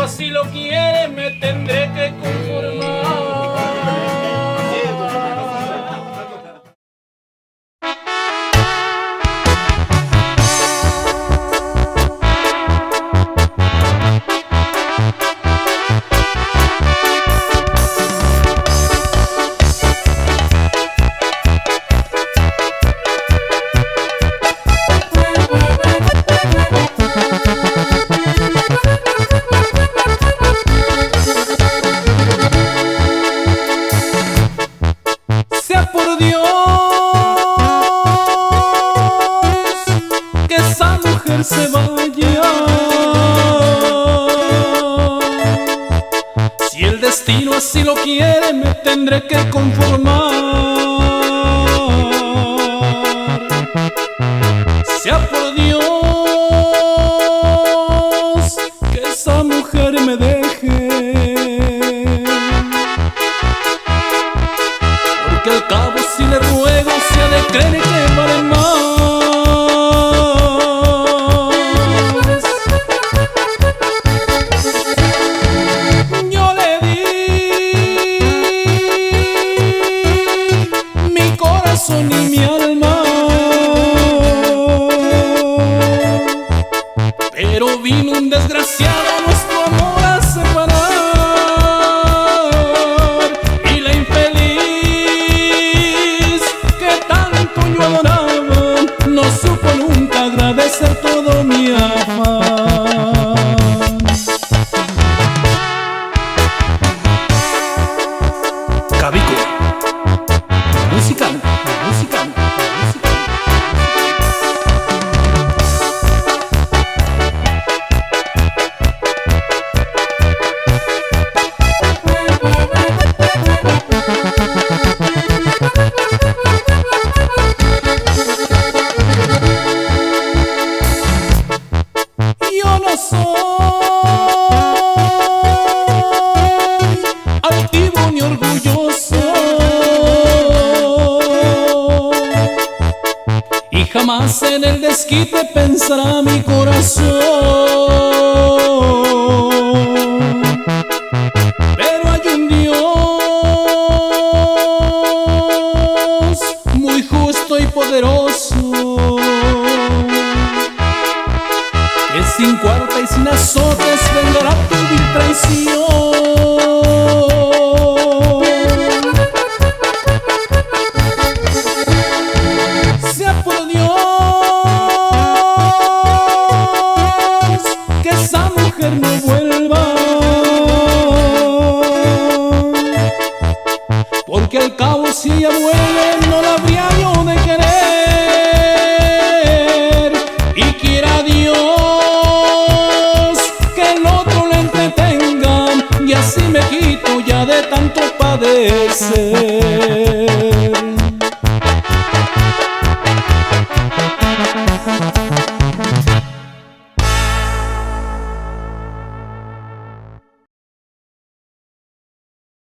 así lo quiere, me tendré que conformar. Se vaya. Si el destino así lo quiere, me tendré que conformar. Sea por Dios que esa mujer me deje, porque al cabo si le ruego se ha de creer que vale más. Ni mi alma, pero vino un desgraciado nuestro amor a separar, y la infeliz que tanto yo adoraba no supo nunca agradecer todo mi afán. Cabico, música. Yo no soy altivo ni orgulloso, y jamás en el desquite pensará mi corazón. Pero hay un Dios muy justo y poderoso, que sin cuarta y sin azotes vengará tu vil traición.